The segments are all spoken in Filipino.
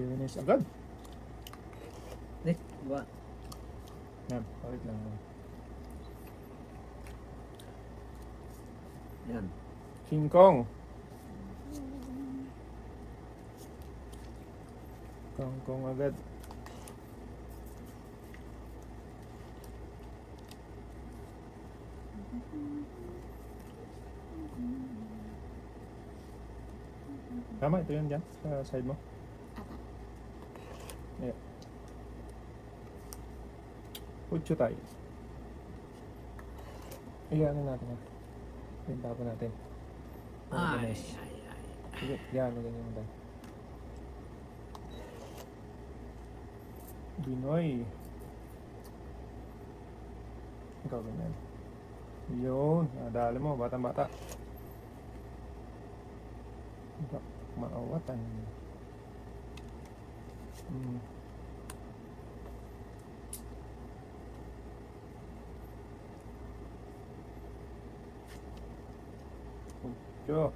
Finish agad. Ba? Yan, palit lang. Yan. King Kong. Kong agad. Tama, ito yan dyan, sa side mo. Yeah. Utso tayo. Iyan natin. Yung tapon natin. Ay. Sige, yan, ganyan tayo. Binoy. Ikaw ganyan. Yun, dali mo, batang-bata. Maawatan. Utso.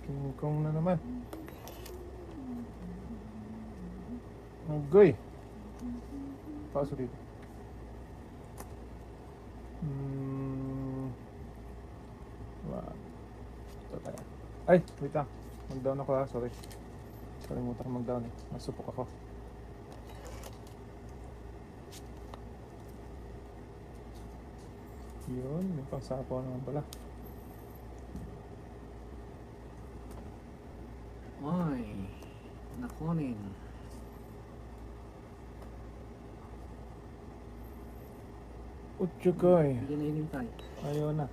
King Kong na naman. Agoy. Paso dito. Wow. Ito tayo. Ay, wait lang. Mag-down ako ha, sorry. Kalimutan ko mag-down eh. Nasupok ako. Yun, may pangsapo naman pala. Ay. Nakunin. Utso koy. Hindi na hinintay. Ayaw na.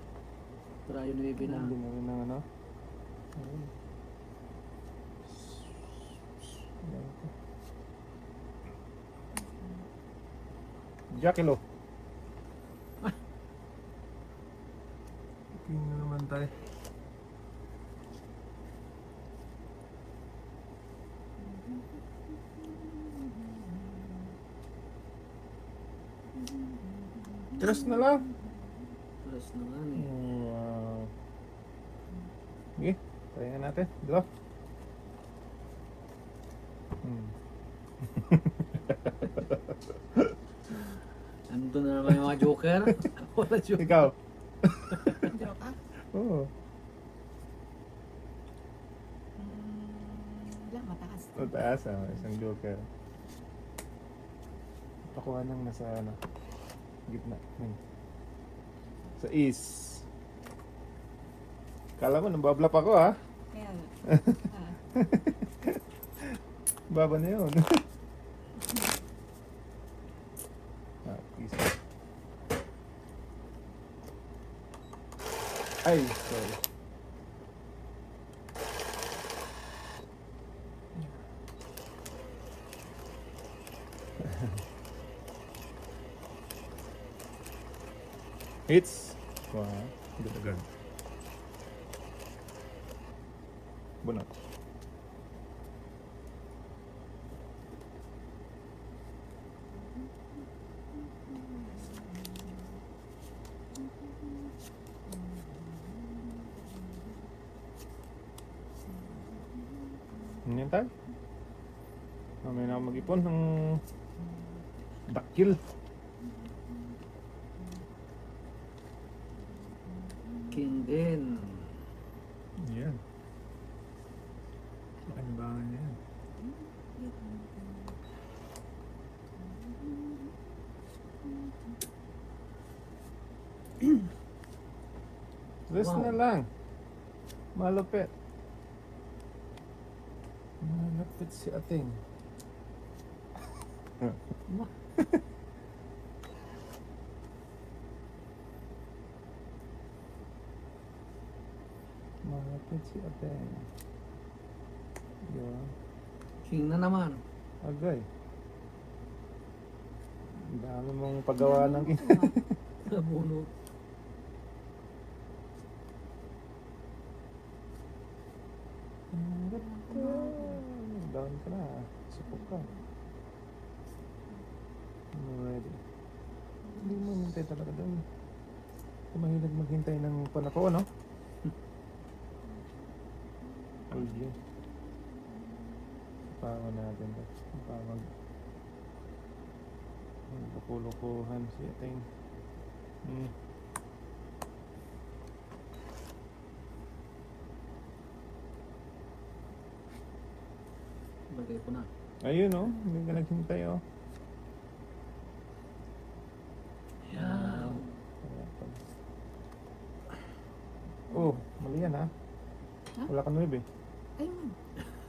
Pero ayaw na bibi na. Hindi na rin ng ano. Ayun. Jackilo. King na naman tayo. Tres na lang. Terus naman eh. Wow. Sige, tayo natin. Dito. Nandun na naman yung mga joker. Wala joker. Ikaw. Joke ah? Oo. Wala, matakas. Mataas isang joker. Pakuha nang nasa ano, gitna. Sa east. Kala mo, nambablap ako ha. Kaya, Baba na yun. East. Ay, sorry. Hits. Wow, good agad. Bunot. Yan tayo. Mamaya na ako mag-ipon ng dakil. King din. Yan. Ano ba yan? Rest Wow. na lang. Malupit. Malupit si ating. Malupit si ating. Yun. King na naman. Agay. Ang dami mong paggawa ng Nabunot. Down ka na. Supok ka. Ready. Hindi mo hintay talaga doon. Kung mahilig maghintay ng panako, no? Ayun. Pawan natin to. Pawag. Loko-lokohan si ating. Bagay ko na. Ayun, oh. Hindi ka naghintay, oh. Yan. Oh, mali yan, ha? Ha? Wala ka 9, eh. Ayun.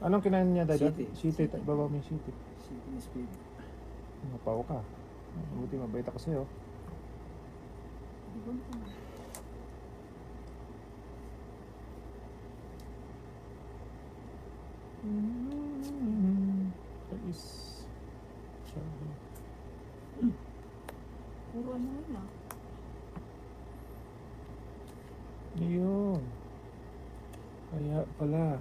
Anong kinain niya, Dad? Siti. Siti. Baba mo yung siti. Sige, speed. Mapaw ka. Buti mabait ako sa'yo. Ibon ko na. Is... Sabi. Puro ano yun ah. Yun. Kaya pala.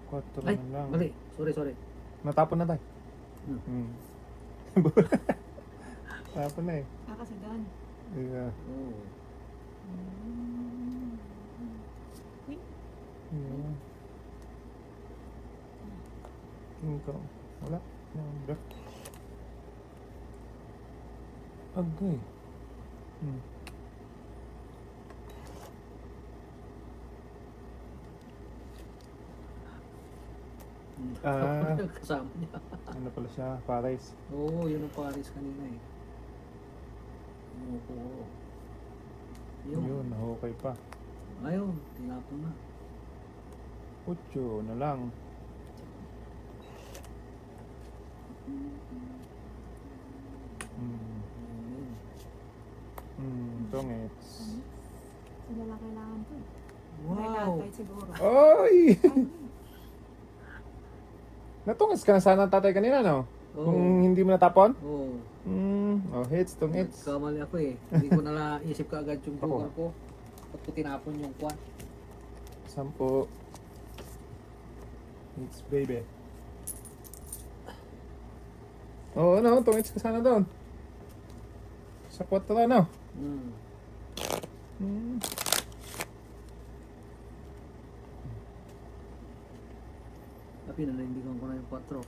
4 Ay, na lang. mali. Sorry. Natapon na tayo. Hmm. Tapon na eh. Kakasagan. Yeah. Oh. Uy, Yeah. King Kong. Wala. Number. Agay. Ah. Kasama niya. Ano pala siya? Paris. Oo, yun ang Paris kanina eh. Opo. Yun, nahukay pa. Ayun, tinapon na. 8 na lang. Tongits. sila lang kailangan to. Wow! Kahit siguro. Oy! Ay, Natungis ka na sana tatay kanina, no? Oo. Kung hindi mo natapon? Oo. Hits, tongits. Kamali ako eh. Hindi ko naisip ka agad yung Ako. joker ko. Ba't ko tinapon yung kwan? 10. Hits, baby. Oo, no? Tongits ka sana doon. Sa 4, no? Tapi nanindigan ko na yung 4.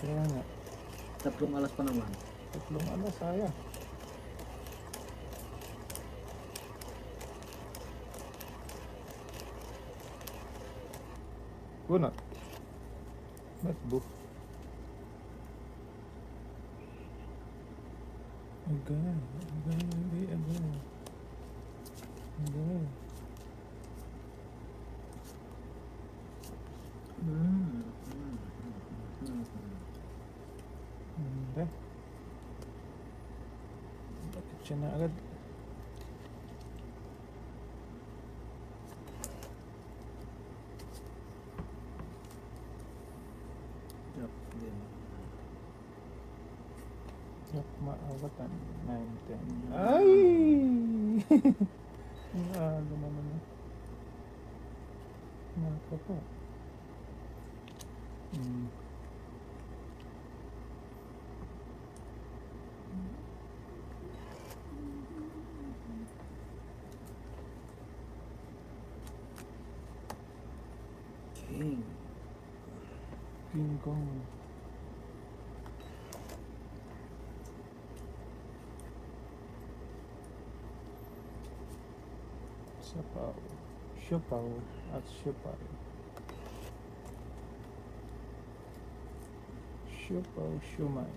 Kaya nga. 3 alas pa naman. 3 alas, sayang. Kunot. Ba't bu? Agay. Hindi. Bakit siya na agad? Yup, din. Yak, maawatan. 9, 10. Ay! Ang aga naman na. Naka pa. King. King Kong. Sapaw. Siopaw at siopay. Siopaw, siomay.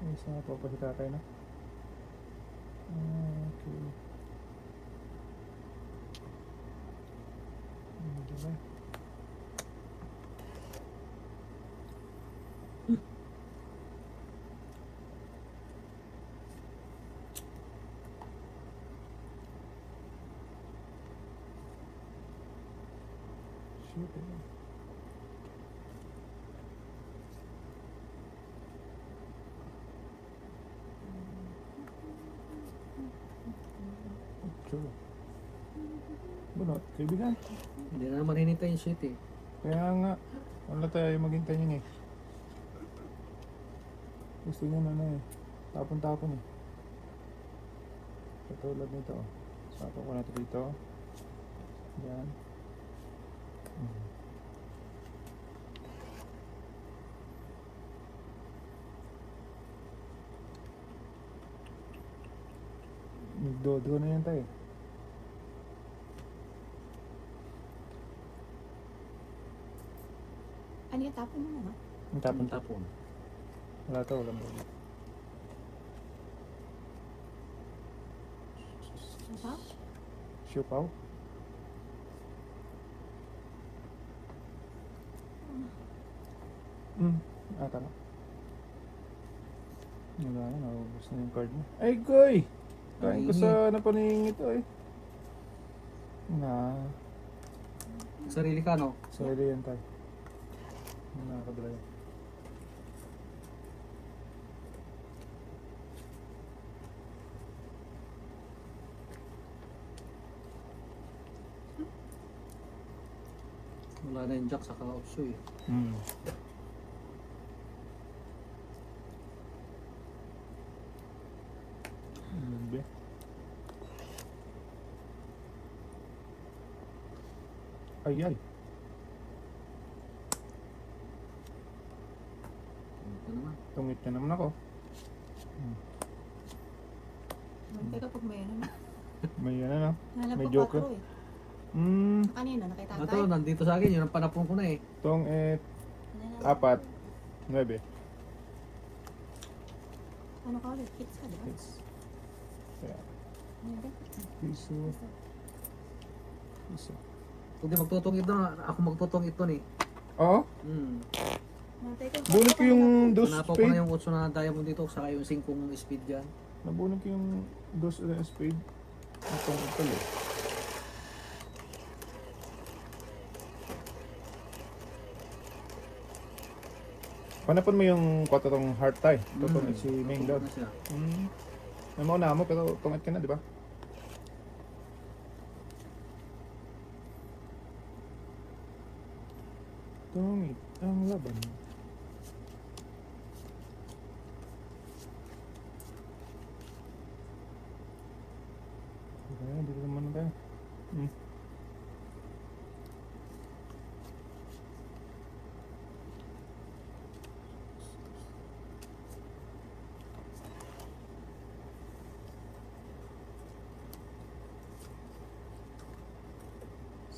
May isa pa si tatay na. Okay. Diba? Shooting. True. Bunot, kaibigan. Hindi na naman hinintay yung shit eh. Kaya nga, wala tayo maghintay yun eh. Gusto niya na eh. Tapon-tapon eh. Katulad nito. Oh. Sapon ko na ito dito. Yan. Nagdodo na yan tayo. Ano yung tapon mo na? Ang tapon. Tapon. Wala to, walang bola. Ha? Siupaw? Tama. Wala na, naubos na yung card mo. Ay, Goy! Kain ko sa napaningin ito eh. Na, Sarili ka, no? sarili yan tayo. Nakakadala yan. Wala na yung jack sa ka-opsyo eh. Grabe. Ay, ay. Ito naman. Tungit na naman ako. Teka, pag may ano na. May ano na. Hanap May ko joker. 4 eh. Hmm. Kanina, nakita Ito, nandito sa akin. Yun ang panapon ko na eh. Tong 4. 9. Ano ka ulit? Hits ka, di ba? Yes. Kaya, Ano yun? piso. Piso. Hindi magtutong ito na. Ako magtutong ito ni. Oo. Teka, Bunot ko yung dos Panapo ko spade. na yung 8 na diamond dito. Saka yung 5 speed dyan. Nabunot ko yung dos spade. Itong ito eh. Panapon mo yung kwatong heart tie. Totong si main Matulog god. na siya. Namauna mo pero tungit ka na, di ba? Tungit ang laban. Kaya, dito naman tayo.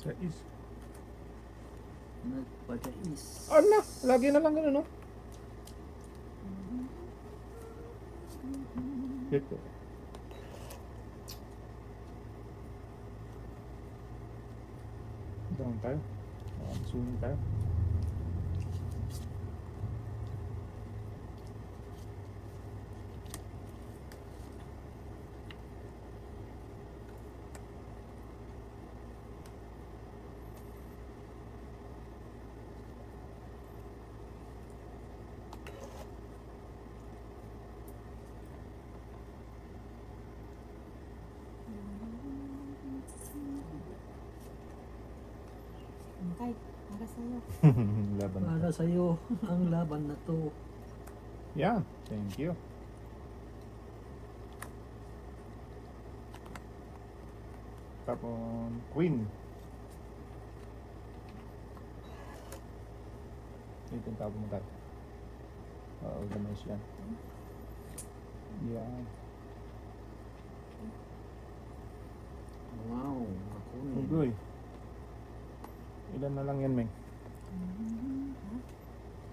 Sa is. Nagpagais. Ala, lagi na lang ganun, no? Hit ko. Down tayo. Sunod tayo. Kay, para sa'yo. Laban na. Para sa'yo, ang laban na to. Yan. Thank you. Tapon queen. Ito yung tabo mo tayo. Organize yan. Yan. Wow, ako Ugoy. Ilan na lang yan, Meng?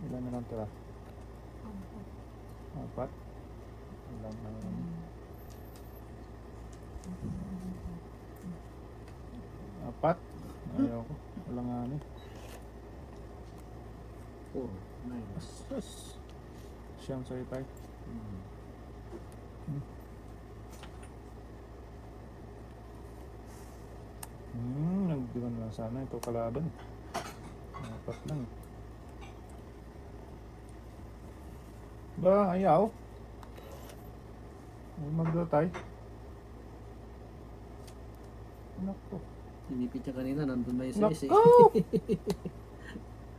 Ilan na lang tira? 4? Ilan na lang. 4? Ayaw ko. Wala nga ano. 4, 9. Asas. Siyang sa'yo tayo. Nagdiwan lang sana ito kalaban. 4 lang. Ba, ayaw. Ay, magdo tayo. Anak ko. Sinipit niya kanina, nandun na yung sis eh. Nako!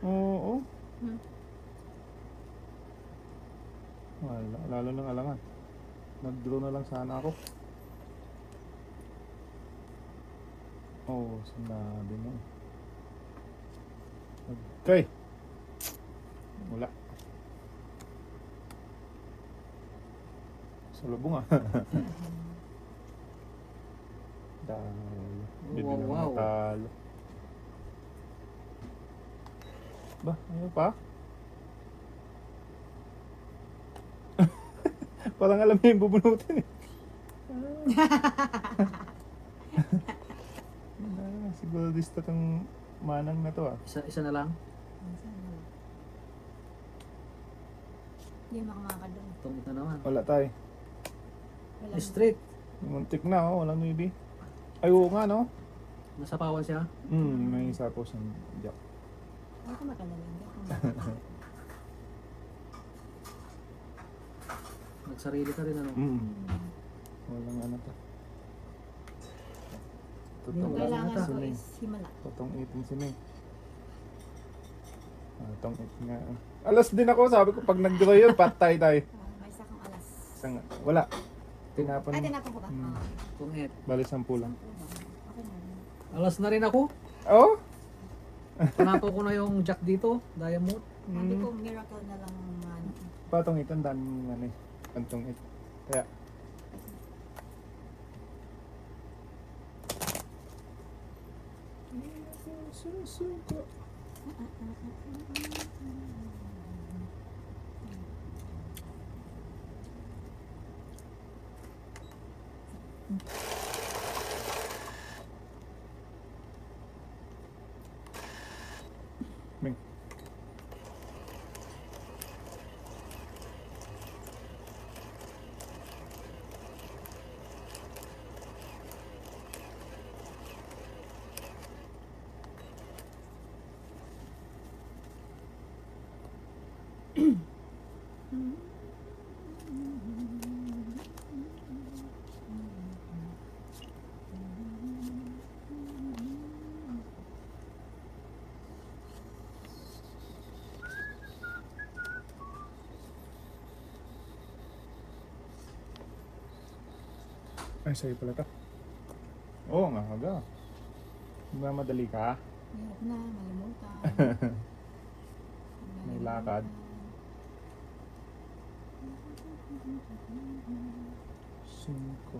Oo. Hmm. Wala, lalo ng alangan. Nag-draw na lang sana ako. Oo, sinabi mo. Okay. Wala. Salubong ah. Dahil. Hindi Wow, na wow. matalo. Ba, ano pa? Parang alam mo yung bubunutin eh. Siguro dista tong manang na to ah. Isa na lang. Hindi makamakadon. Itong ito naman. Wala tayo. Wala. Straight. Muntik na oh, walang maybe. Ay oo nga no. Nasapawan siya. May isa po siyang jack. Ay, ko makalala. Nagsarili ka rin ano. Walang ano to. Yung Totoong Kailangan ko sining. is himala. Totoong iting sining. Tong it nga. Alas din ako, sabi ko pag nag-draw yun, patay tayo. May isa kang alas. Isang, wala. Tinapan. Ay, tinapon ko ba? Itong it. Bali 10 lang. Okay na. Alas na rin ako. Oh? Panato ko na yung jack dito. Diamond. Sabi ko, miracle na lang ano. Patong it, ang daming ano eh. Pantong it. Kaya, susuko. Ming. Ay, sa'yo pala ka. Oo nga, haga. Madali ka. Hirap na, malimutan. May lakad. Cinco.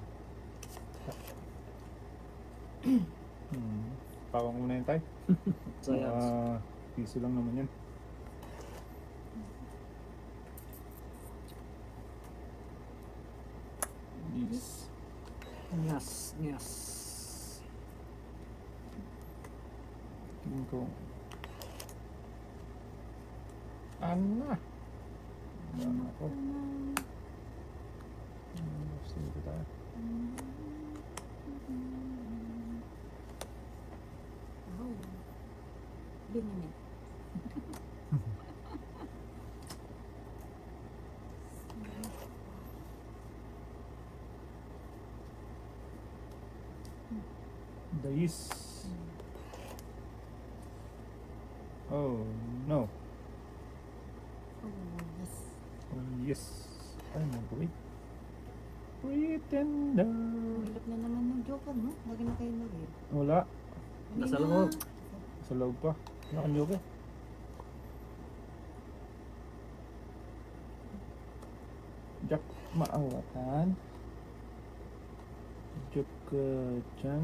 Pawang muna yun tayo. Sayang. Piso lang naman yan. Yes. Yes. Yes. Tingin ko. Ana. Ano ako? Sige tayo. Oh. Binyamin. Dais. Oh no. Oh, yes. Oh yes. Ay, nag-wait. Pretender. Hirap na naman ng joker, no? Lagi na kayo nag-read. Wala. Nasa loob. Sa loob pa. Nakanyog eh. Jack maawatan. Jack dyan.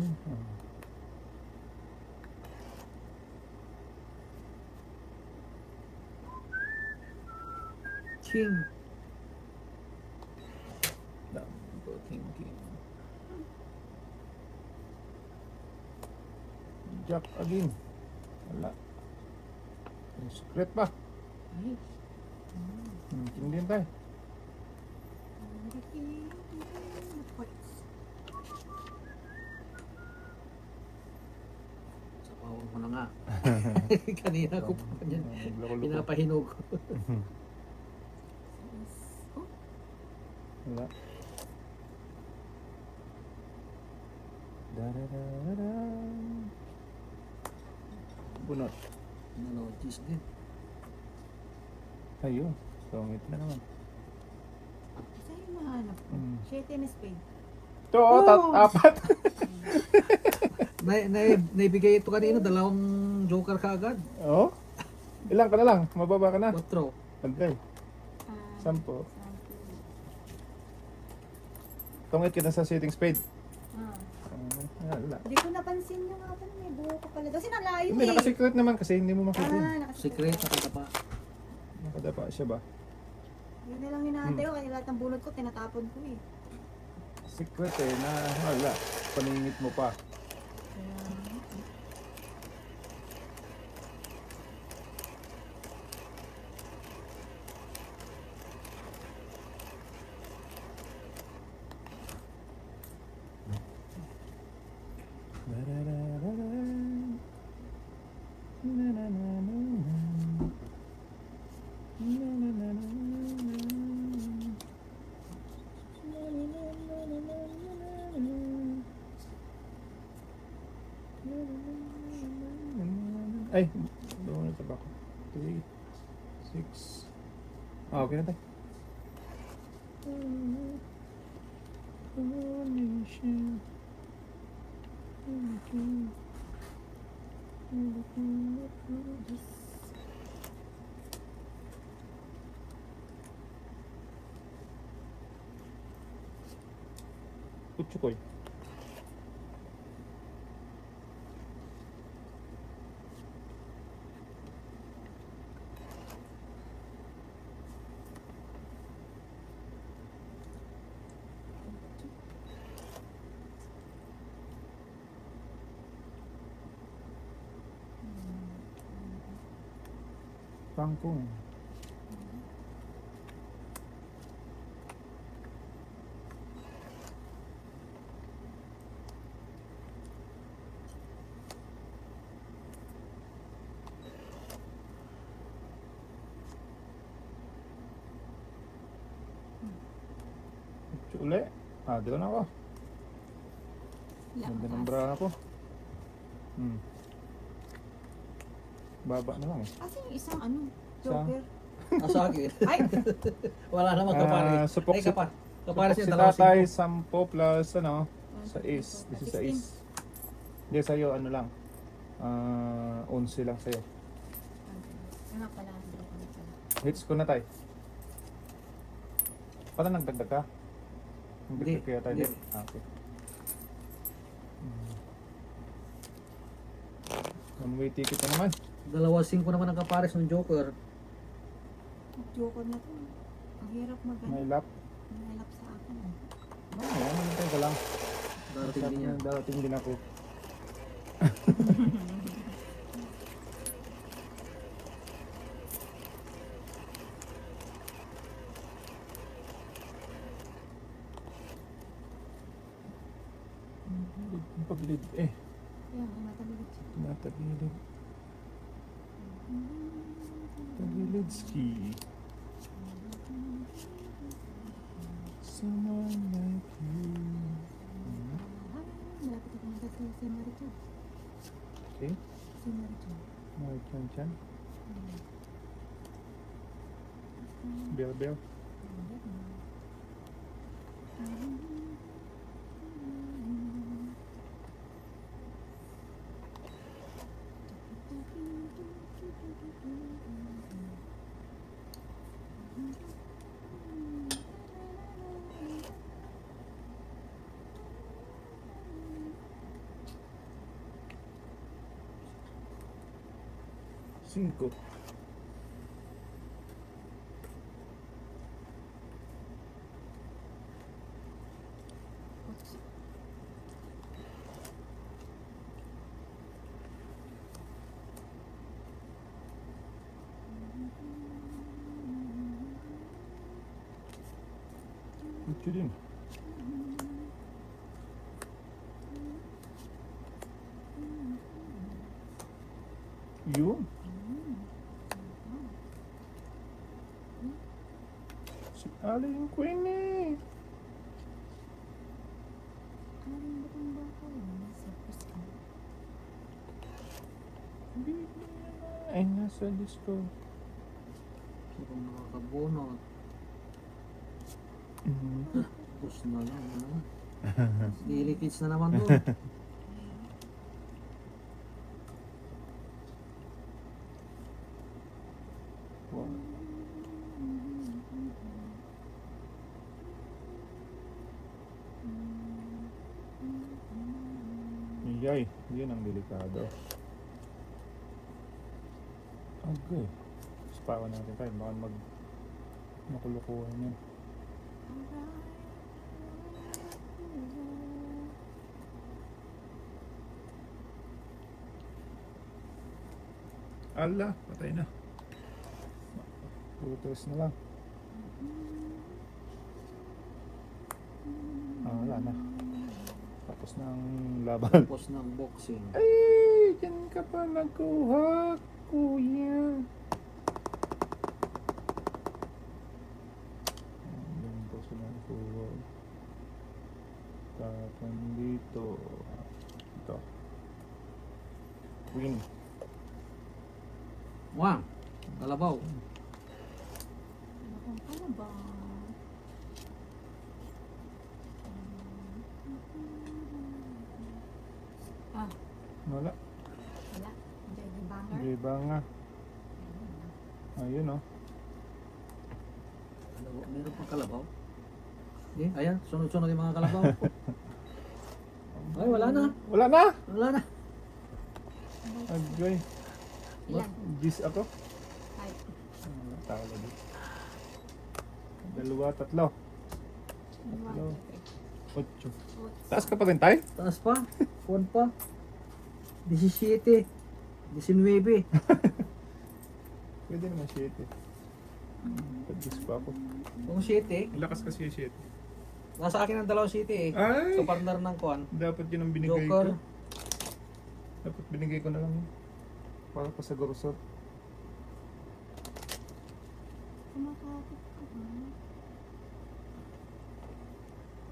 King. Double thinking. Jack again. Wala. May secret pa. Ay. King din tayo. Sapawan ko na nga. Kanina ko pa yan. Nagloko-loko. Pinapahinog. Wala. Da-da-da-da-da. Bunot. Ano, cheese din. Ayun. Sungit na naman. Isa yung mahanap ko. Mm. 7 na spade. Ito, oh, apat. Naibigay ito kanina, dalawang joker kaagad. Oh? Ilang ka na lang? Mababa ka na? 4. Pantay. Ah, 10. sampu. Tungit kita sa sitting spade. Ah. Wala. Hindi ko napansin yung nga pala, may buho ka pala. Kasi nalayo Hindi, eh. nakasecret naman kasi hindi mo makita. Ah, nakasikret. Secret, nakatapa. Nakadapa siya ba? Yun na lang hinahantay ko, kasi lahat ng bunot ko, tinatapon ko eh. Secret eh, na wala. Paningit mo pa. Kaya, Ay, doon na tabako. 3, 6. Ah, okay na tayo. Utsukoy. Kangkong. Uli. Ah, dito na ako. Ganda ng bra ko. Baba na lang eh. kasi yung isang ano, Sa- joker. Sa akin. Ay! Wala namang kapares. Supok Ay, si, kapares supok niya, si dalawang tatay, 5. 10 plus ano, sa is. This is sa 16. is. Hindi, sa'yo ano lang. 11 lang sa'yo. Ano pala, ano pala. Hits ko na tayo. Parang nagdagdag ka? Nagdagdag Hindi, kaya tayo? hindi. Ah, okay. One way ticket na naman. Dalawa 5 naman ang kapares ng joker. Joker na to. Ang hirap May magano. lap. Nalap sa akin. Ayan, nagtay ka lang. Darating din yan. Darating din ako. Paglid eh. Yan, matabilit siya. Natagilid. Tagilid ski. Someone like you. Ah, malapit ako nagkat sa St. Marichard. Okay. St. Marichard. May chan. Bell bell. Cinco. Lucu din. Yun. Si Aling Queenie. Aling batang baka yun, nasa pusa. Hindi. sa disco. Kung nakakabunot. Tapos na lang. Daily kids na naman doon. Wow. Iyay, yun ang delikado. Okay. Spawan natin tayo, baka makulukuhan yan. Ala, patay na. Putos na lang. Wala na. Tapos na ang laban. Tapos ng boxing. Ay, dyan ka pa nagkuha, kuya. Dyan po sila nagkuha. Tapos dito. Ito. Queen. Wang! Kalabaw. Ano kung ano ba? Ah, Wala. wala. Jaggy banger. Di ba nga? Ayun oh. Kalabaw. Meron pang kalabaw. Eh, ayan. Sunod-sunod yung mga kalabaw. Ay, wala na. Wala na! Wala na. Agay. Ilan? Gis ako. Ay, Wala tao lagi. Dalawa, tatlo. Tatlo. 8. Taas ka pa rin tayo? Taas pa. Kuwan pa. 17. 19. Pwede naman 7. Pag-gis pa ako. Kung 7, Lakas kasi yung 7. nasa akin ang dalawang 7 eh. Ay! So, partner ng kuwan. Dapat yun ang binigay Joker. ko. Dapat binigay ko na lang yun. Para pa sa gorosot. kumakapit ka ba?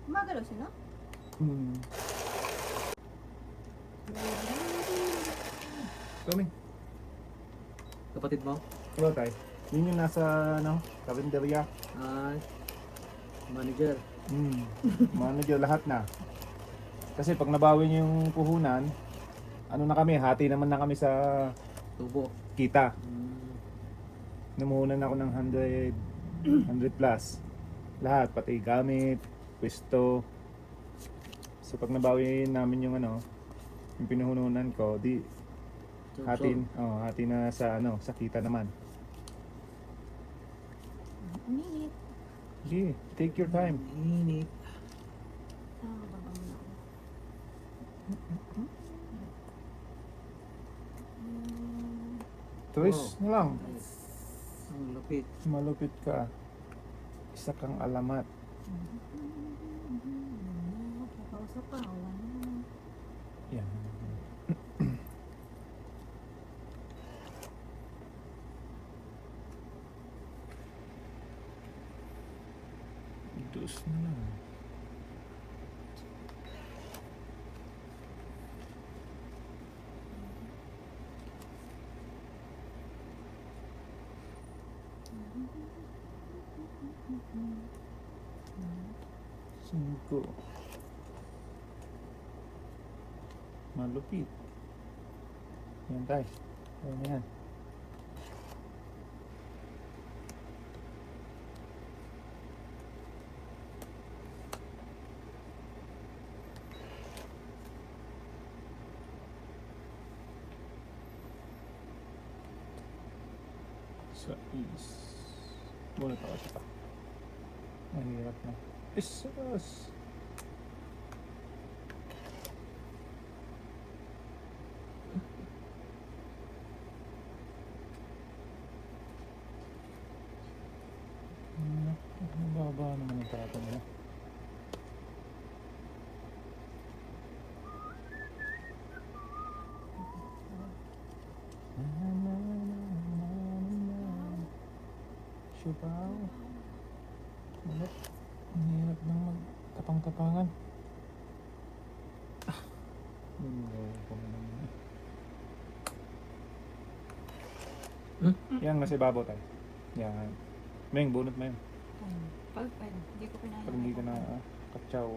Gumagalaw siya, no? Coming. Kapatid mo? Hello tayo. Yun yung nasa ano, karinderya. Ay. Manager. Manager lahat na. Kasi pag nabawi niyo yung puhunan, ano na kami, hati naman na kami sa Tubo. kita. Mm. Numuhunan ako ng 100 plus. Lahat, pati gamit, pwesto. So pag nabawi namin yung ano, yung pinuhunan ko, di hati na sa ano, sa kita naman. Uminit. Sige, take your time. Init. Ah, baba mo na ako. Twist na lang. Ang lupit. Malupit ka. Isa kang alamat. Kakausap pa, wala na. Yan. Dos na lang. Singko. Malupit. Yan tayo. Ayan na yan. Sa is. Muna pa kasi pa. Mahirap na. Isas. Mababa naman ang tato nila. Sipaw. Ulit. Ang hirap nang magtapang-tapangan. Bungaw ko naman. Hmm? Yan, nasa ibabaw tayo. Yan. Meng, bunot mo yun. Pag pwede, hindi ko pinahal. Pag hindi ka na katsaw,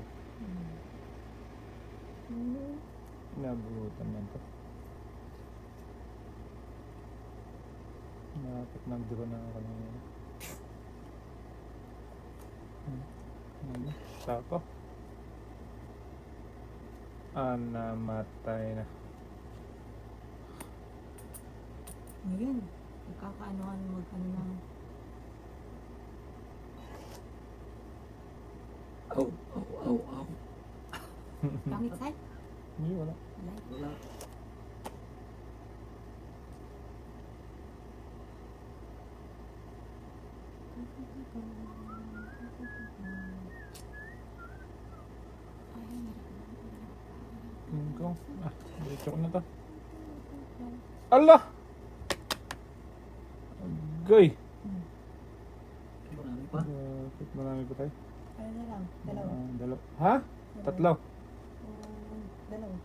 nabutan lang to. Malapit nag-draw na ako kanina. Sako. Namatay na. Ngayon, nagkakaanoan mag-ano na. Au, au, au, au. Pangit side? Hindi, wala. Like. Wala. Ko. Diretso ko na to. Allah! Agay! Marami pa. Bakit marami pa tayo? Ano na lang? Dalawa. Dalawa. Ha? Tatlo? Dalawa.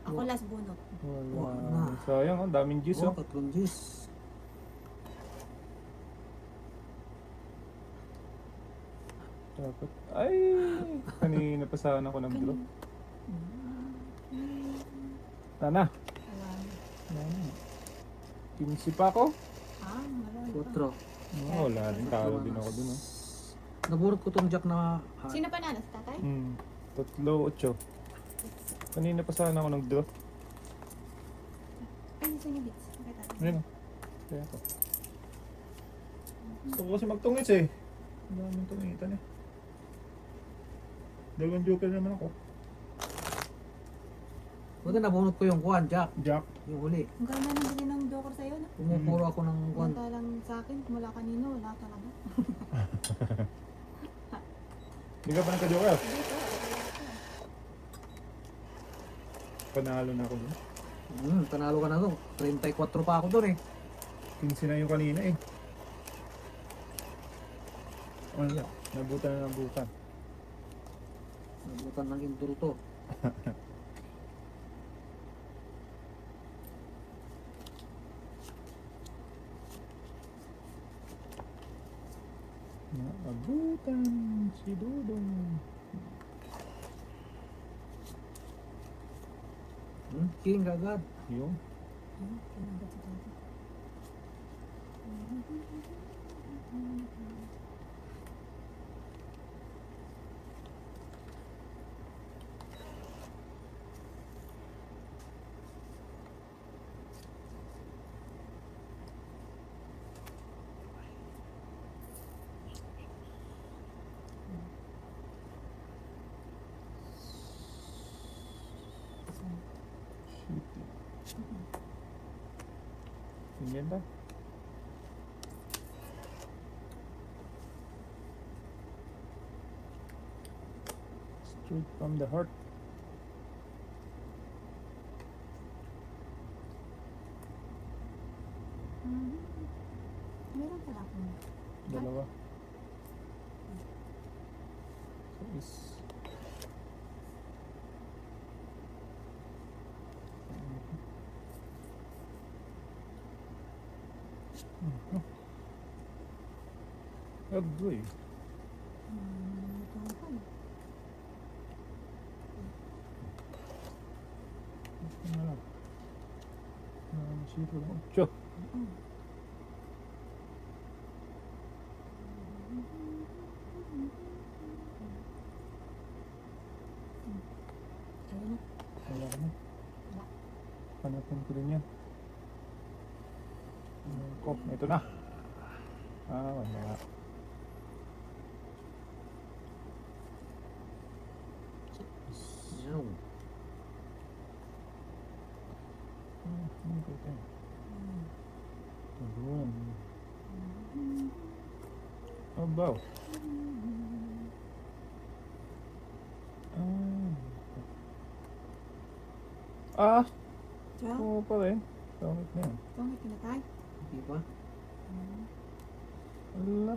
Ako last bunot. Wala. Wala. Sayang, ang daming juice Oh, oh. 3 juice. Dapat. Ay! Kanina pa sana ako nag-draw. Tana. Alam. 15 pa ako. Marami pa. 4. Oh, wala rin. Talo din ako dun oh. Naburot ko tong jack na Sino pa nalo? Si tatay? Tatlo, 8. Kanina pa sana ako nag-draw. Ay, gusto niya bits. Okay, tatay. Ayun oh. Kaya ako. Gusto ko kasi magtungis eh. Ang daming tungitan eh. Dalawang joker naman ako. Buti nabunot ko yung kuwan, jack. Jack. Yung huli. Ang ganda ng bili ng joker sa'yo, no? Pumupuro ako ng kuwan. Samantalang sa akin, mula kanino, wala talaga. Hindi ka pa nagka-joker? Panalo na ako dun. Panalo ka na to. 34 pa ako doon eh. 15 na yung kanina eh. Wala. Nabutan na nabutan. Nabutan ng intro to. Nabutan si Dudong. King agad. Yung. Kinagat si tatay. Ang ganda. Straight from the heart. Meron pala akong. Dalawa. Is Agoy. Ano lang. Sito lang. Ocho. Ayun na. Wala na. Hanapin ko din yan. Oh, ito na. Wala. Yan. Ano ko ito? Ayun. Abaw. Diyan? Oo pa rin. Pangit na yan. Pangit na tayo. Hindi pa. Ala.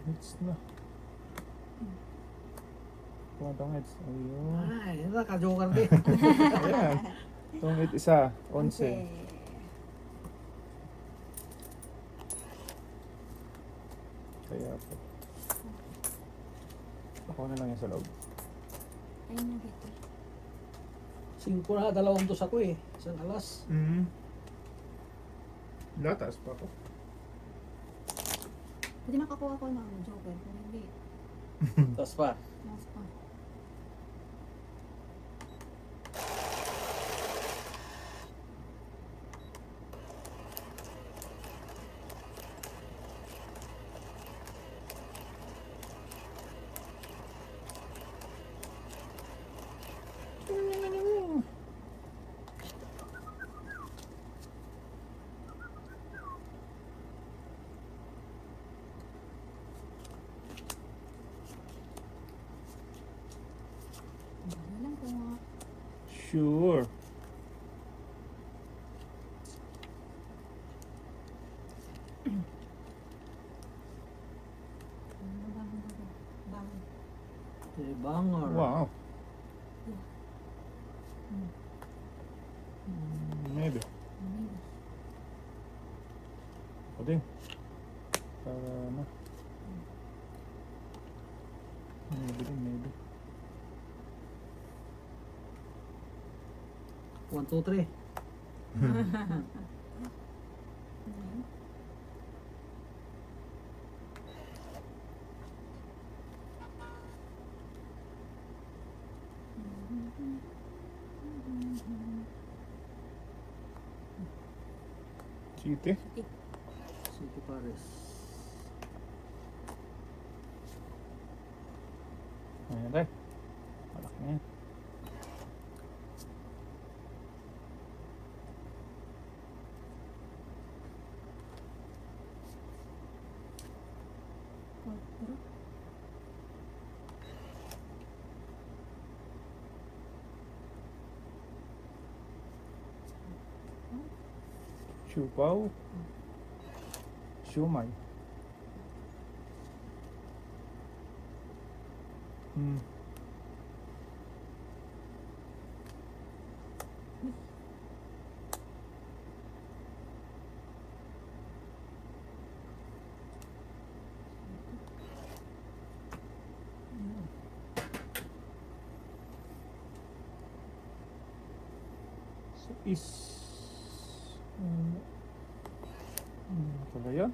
Hits na. Pumatang hits. Ayun. Ay, naka-joker din. Ayan. Itong isa, 11. Kaya po. Ako na lang yung sa loob. Ayun na dito. 5 na, 2 dos ako eh. Isang alas. Taas pa ako. Pwede makakuha ko ng joker, pero hindi. Tapos pa. Mas pa. Alam ko nga. Sure. Bago. Eh, banger. Wow. Yeah. Maybe. Maybe. Ako din. Para ano. Maybe din, maybe. 1, 2, 3. Ayan. City. City Paris. Ayan tayo. Malaki na yan. Pero, Siupaw. Siumay. So is pala yan?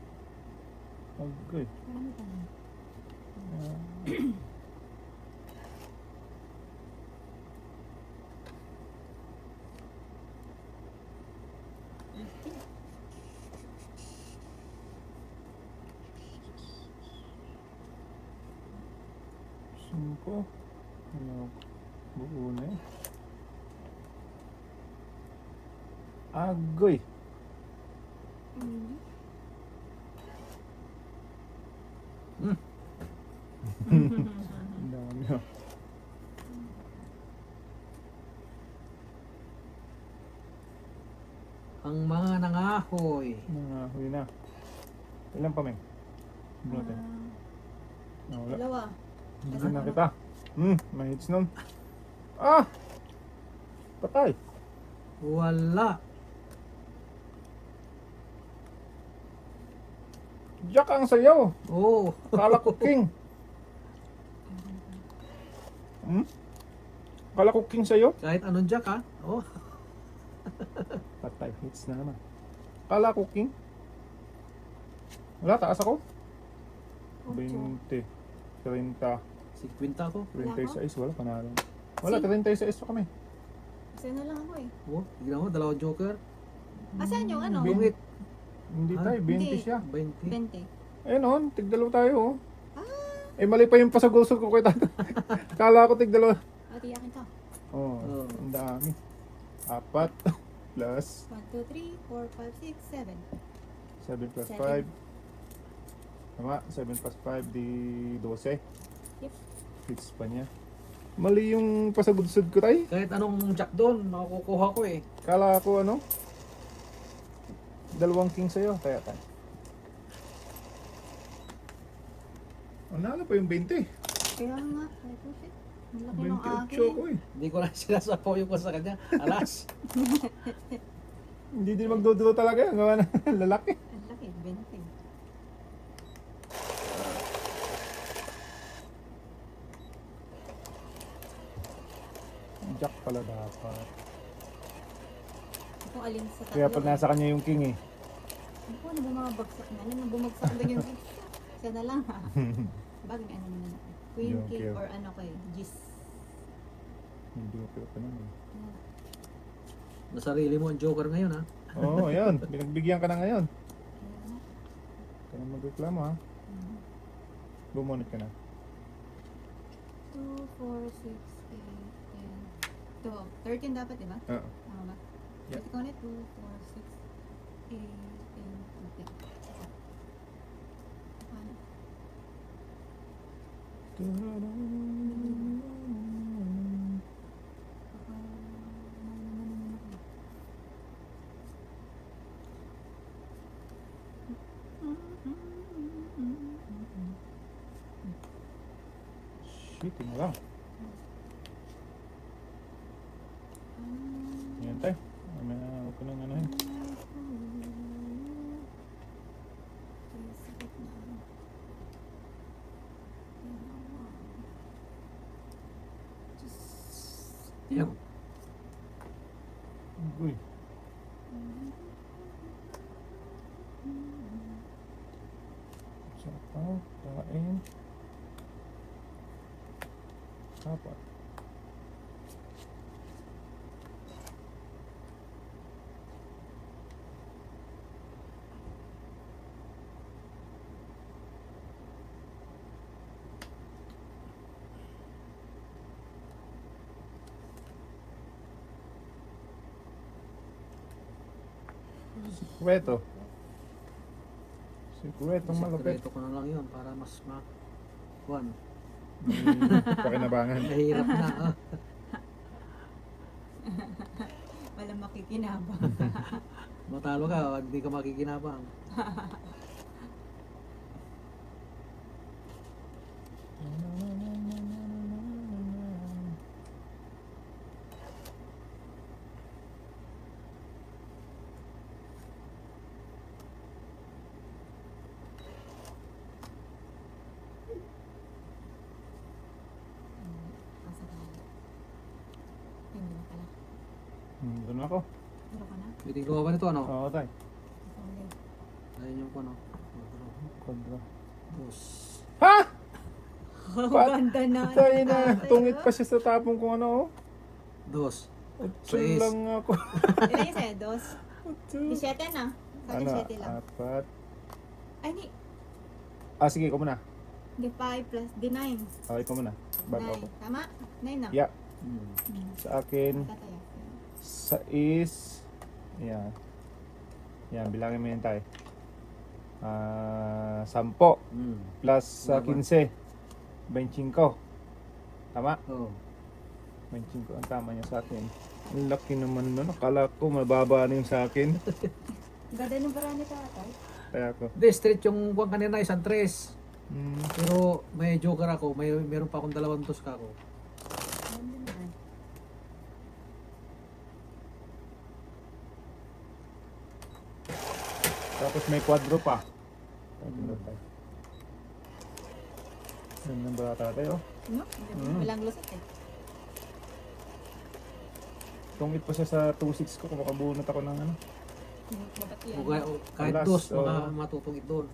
Okay. marami pa lang. Sumpo. Ano? Buo na eh. Agoy. Maybe. Ang dami oh. Ang mga nangahoy. Huli na. Ilan pa, Meng? Natin. Nawala. Dalawa. Hindi na kita. May hits nun. Ah! Patay. Wala. Jack ang sayaw. Oh. Kala ko king. Kala ko king sayo. Kahit anong jack ha. Oh. Patay. Hits na naman. Kala ko king. Wala, taas ako. 20. 30. 50 ako. 36. Wala, panalo. Wala, 36 pa kami. Kasi na lang ako eh. Oh, tignan mo, 2 joker. Asan yung ano? Bin- Bungit. Hindi Ah, tayo, 20 hindi. siya. 20. 20. Ayun o, tigdalaw tayo oh. Ah! Eh mali pa yung pasagulsog ko kay tata. Kala ko tigdalaw. O, tiyakin to. Oh, Oh. ang dami. 4 plus 1, 2, 3, 4, 5, 6, 7. 7 plus 5. 7. Tama, 7 plus 5 di 12. Yep. Hits pa niya. Mali yung pasagudsod ko tay. Kahit anong jack doon, makukuha ko eh. Kala ko ano, dalawang king sa'yo. Kaya tayo. Nalo pa yung 20. Kaya nga, ay po shit. Ang laki ng 28 akin. ako eh. Hindi ko na sinasapaw yung ko sa kanya. Alas. Hindi din magdudulo talaga yan. Gawa na lalaki. Ang laki, 20. Jack pala dapat. Kung alin sa tatlo. Kaya pag nasa kanya yung king eh. Ako, ano bumabagsak na? Ano bumagsak lang yung... Siya na lang ha. Bagay ano naman ako. Queen, Yung king, cute. or ano kayo? Gis. Hindi ko pa naman. Nasarili mo ang joker ngayon ha. Oo, ayun. Binagbigyan ka na ngayon. Ayan na. Kaya magreklamo ha. Mhm. Bumunot ka na. 2, 4, 6, 8, 10, 12. 13 dapat, di ba? Oo. Tama ba? Yeah. Ito ko ulit. 2, 4, 6, 8, 10, 10. Paano? Shit, yun na lang. Ayan tayo. May ako nang ano yun. Yan. Uy. Sapaw, kain. Apat. Sikreto. Sikretong malupit. Sekreto ko na lang yun para mas Juan, Pakinabangan. mahirap na. Walang makikinabang. Matalo ka, hindi ka makikinabang. Hindi na pala. Doon ako. Turo ka na? Biting ko ba nito ano? Oo, tay. Okay. Ayun yung ano. Kontra. Dos. Ha? Ang Pat- ganda na. Tayo na. Tungit pa siya sa tapong kung ano. Dos. Utsul Sais. lang ako. Ilan yung sa'yo? Dos? Utsul. 17 na. Sa akin Ano? 7 lang. Apat. Ay, ni. Sige, ikaw muna. Di 5 plus, di 9. Ikaw muna. Bago ako. 9. Tama? 9 na. Yeah. Hmm. Sa akin, Tataya. sa is, yan. Yan, bilangin mo yun tayo. 10 Hmm. plus sa Tama. 15. 25. Tama? Oh. 25 ang tama niya sa akin. Ang laki naman nun. Akala ko mababa na yung sa akin. Ganda ng paraan ni tatay. Kaya ko. Hindi, straight yung buwan kanina, isang tres. Hmm. Pero may joker ako, meron pa akong 2 dos ka ako. Ganda naman. Tapos may quadro pa. Yan ang bata tayo. No? Mm. Walang lusot eh. Tungit pa siya sa 2.6 ko kung makabunot ako ng ano. Babat yan. O kahit Alas, dos, oo. matutungit doon.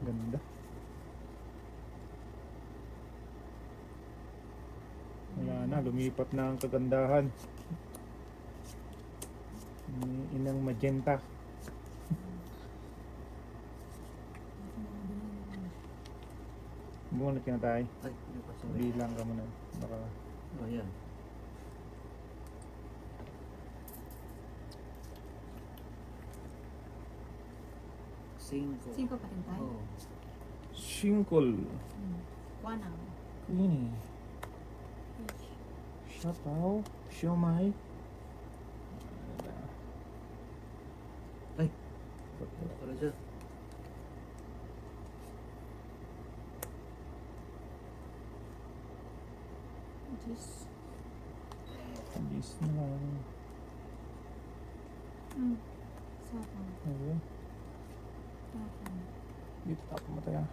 Ganda. Wala na, lumipat na ang kagandahan. May inang magenta. Bumunot ka na tayo. Ay, hindi pa sorry. Bilang ka muna. Baka Oh, yan. Cinco. 5 pa rin tayo. Oh. Shinkol. Wanaw. Ini. Siapaw. Siomay. Ay, pala siya. Jeez. Abis na lang. Sapang. Ayun. Sapang. Dito tapo matay ah.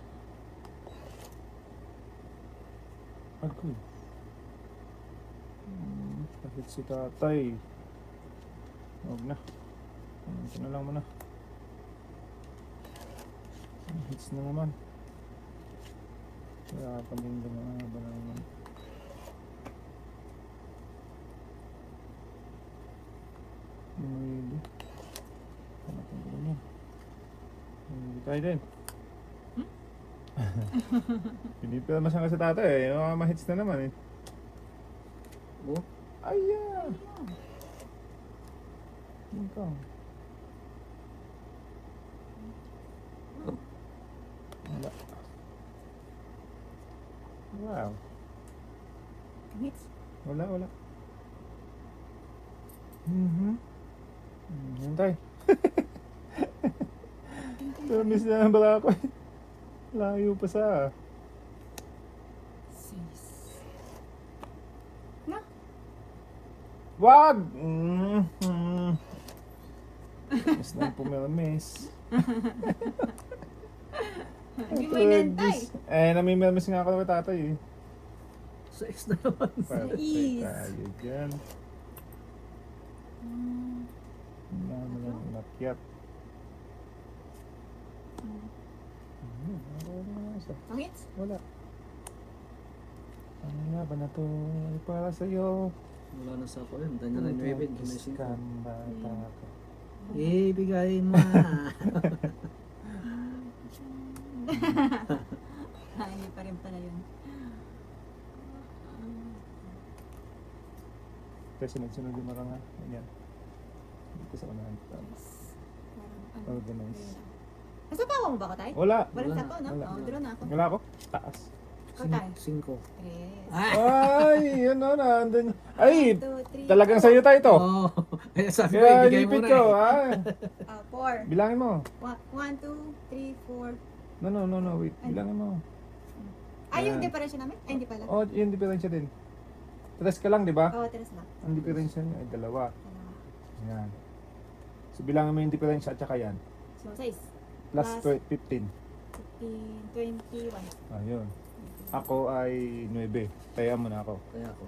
Agoy. Kahit si tatay. Huwag na. Ito na lang muna. Hits na naman. Kaya pa din lumaba na naman. Hindi. Hanapin ko rin yan. Hindi tayo din. Pinipil masang ka sa tatay eh. Mga ma-hits na naman eh. Oh, Ayan! Ikaw. Wala. Wow. Hits. Wala. Hintay. Pero miss na lang bala ako eh. Layo pa sa. Sis. Na? Wag! Miss na pumirmis. Hindi mo inantay. Eh, namimilmis nga ako kay tatay eh. 6 na naman. Perfect Is. tayo dyan. Wala mo lang nakyat. Ang hits? Wala. Ano nga ba na to? Ay, para sa'yo. Wala na sa ako yun. Danya na yung 9. May 5. Bata ka. Ibigay mo na. Hindi pa rin pala yun. Kasi sunod-sunod yung mga nga. Ganyan. Dito sa unahan. Parang ano. Organize. Nasa tawa mo ba ako, tay? Wala. Walang Wala. sapo, no? Wala. Oo, draw na ako. Wala ako. Taas. Ikaw, tay. 5. Yes. Ay, yun na. Andun. Ay, 1, 2, 3, talagang sa'yo tayo to. Oh, eh, sabi ko, Kaya ibigay mo lipit na ko. eh. 4. Bilangin mo. 1, 2, 3, 4. No. Wait. Bilangin mo. Ay, yung Ayan. differential namin? Ay, hindi pala. Oh, yung diferensya din. Tres ka lang, di ba? Oo, tres lang. Ang diferensya niya ay dalawa. Dalawa. Yan. So, bilangin mo yung diferensya at saka yan. So, 6. Plus Plus 15. 15, 21. Ayun. Ako ay 9. Kaya mo na ako. Kaya ako.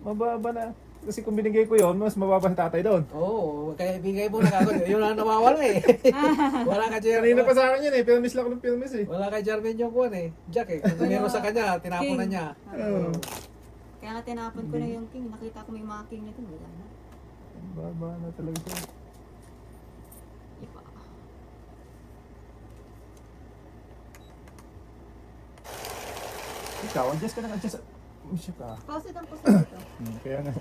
Mababa na. Kasi kung binigay ko yon, mas mababa si tatay doon. Oo, kaya ibigay mo na ako. Yun ang nawawala eh. Wala ka Jeremy. Kanina pa sa akin yun eh. Filmis lang ako ng filmis eh. Wala kay Jermaine yung kuwan eh. Jack eh. Kung meron sa kanya, tinapon na King. niya. Oo. Kaya nga tinapon ko na yung king. Nakita ko may mga king nito. Wala na. Baba na talaga siya. Iba. Ikaw, adjust ka na adjust. Siya ka. Pause ang pause dito. Kaya nga.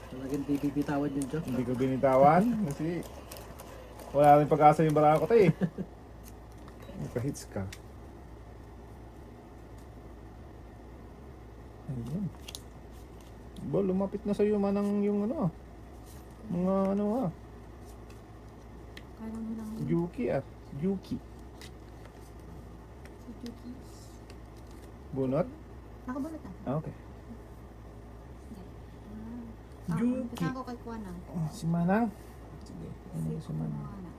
Talagang di bibitawan yung Jack. Hindi ko binitawan. Kasi wala rin pag-asa yung bala ko tayo eh. Nagka-hits ka. Ayun. Ba, lumapit na sa'yo manang yung ano ah. Mga ano ah. Kala mo lang yun. Yuki ah. Yuki. Si Juki. Bunot? Nakabulot na. Ah, okay. Juki. Juki. Kasama ko kay Kuana. Si Manang. Sige. Ano si Kuana. Manang?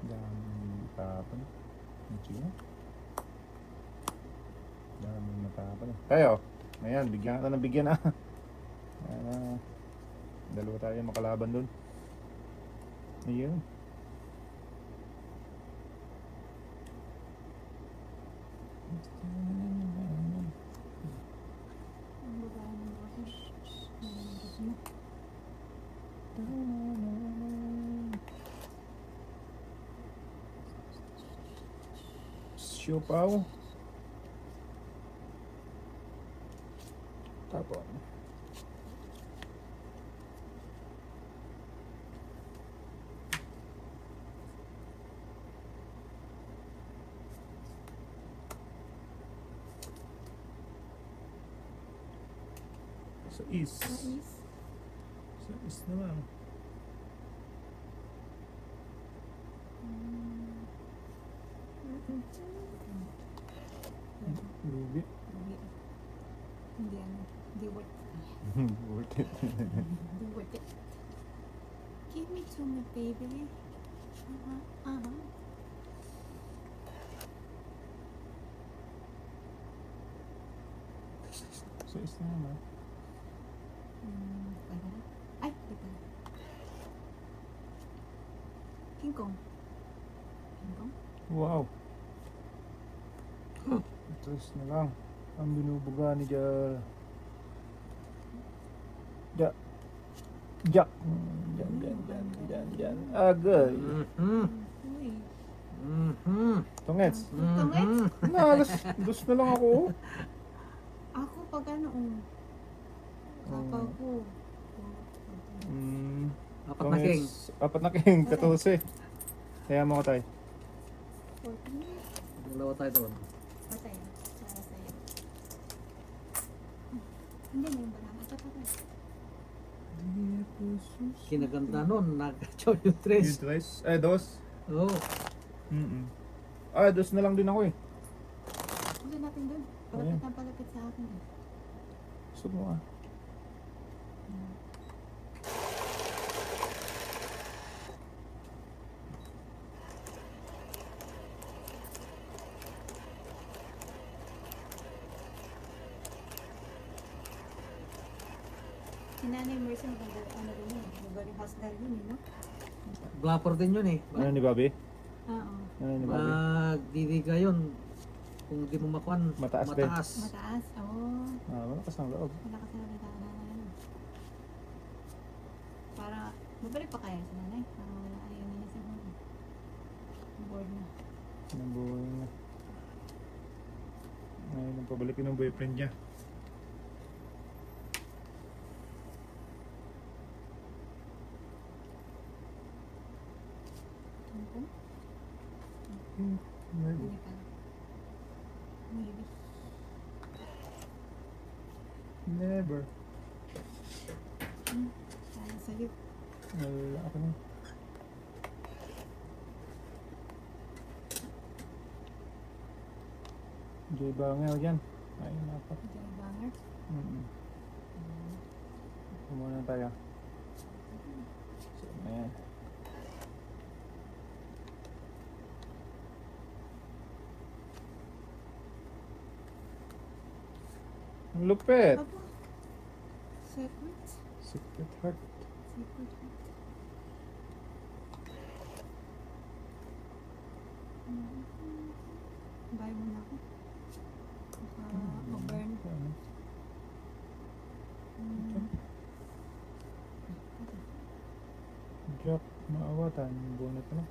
Dami matapon. Okay. Dami matapon. Tayo. Ayan, bigyan ka na bigyan ah. Ayan ah. Dalawa tayo makalaban dun. Ayun. Ang babae ng boses. Nangyayarap na. Siopaw. Tapon. Sa is. Is. Sa is naman. Lugi. Hindi. Hindi ano. Hindi worth it. Worth it. Hindi worth it. Give me to me, baby. So, isa naman. Pwede na? Ay, di pala. King Kong. King Kong? Wow. Tres na lang. Ang binubuga ni Ja. Ja. Ja. Diyan. Agay. Uy. Tungets. Tungets? Nalas. Dus na lang ako. Ako pag ano, kapag ko. Apat na king. Apat na king. 14. Kaya mo ko tayo. 14. Dalawa tayo doon. Patay. Para sa'yo. Hindi na yung barang. Ito pa tayo. Kinaganda nun, nag-chow yung tres. Yung tres? Eh, dos. Oo. Ah, dos na lang din ako eh. Doon natin doon. Ayan. Palapit sa akin. Gusto mo ah. Si Nanay Mercy, maganda ano rin yun. Maganda yung house girl yun, no? Blapper din yun eh. Ano ni Bobby? Oo. Ano ni Bobby? Magdidiga yun. Kung di mo makuan, Mataas din. Mataas. Oo. Ah, malakas ang loob. Malakas na rin tayo na ano. Para, mabalik pa kaya si Nanay? Para wala ayaw niya sa home. Bored na. Nabuhay na. Ngayon ang pabalikin ng boyfriend niya. Ano po? Maybe. Ano pala? Maybe. Never. Kaya sa'yo. Wala ako na. Jay Bangel yan. Ay, napa. Jay Banger. Kumuna tayo. So, ayan. Ang lupit. Aba. Secret. Secret heart. Secret. Buy mo na ako. Baka ma-burn. Ano? Jack, maawatan. Bonnet na.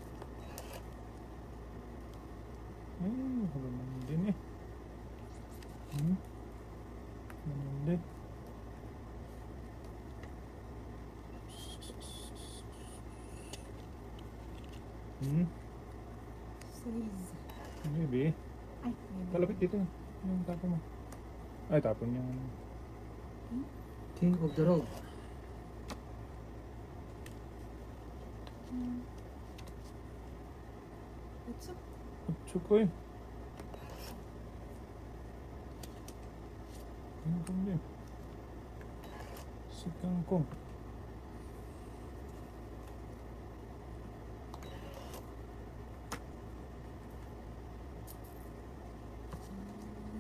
Ay, wala naman din eh. Ganun din. Says. Maybe. Ay, maybe. Kalapit dito. Yung tapon mo. Ay, tapon niya. King of the road. What's up? Utso ko eh. Kangkong din. Si Kangkong.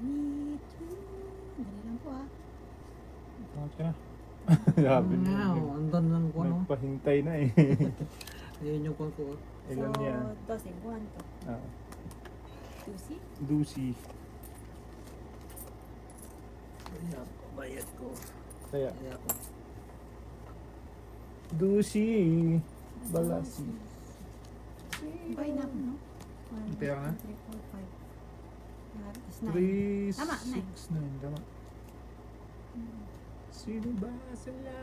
Me too. Dali lang po ah. Bakit ka na? Sabi niya. Wow, andan ng kuwan oh. Nagpahintay na eh. Ayun yung kuwan ko oh. Ilan yan? So, 12. 1, 2. Ah, 2, see? Lucy. Ayan, bayad ko. Kaya, Kaya ko. Lucy. Balasi. Buy na ako, no? 1, 2, Pera nga? 3, 4, 5. Tapos 9. 3, Tama, 6, 9. Tama. Sino ba sila?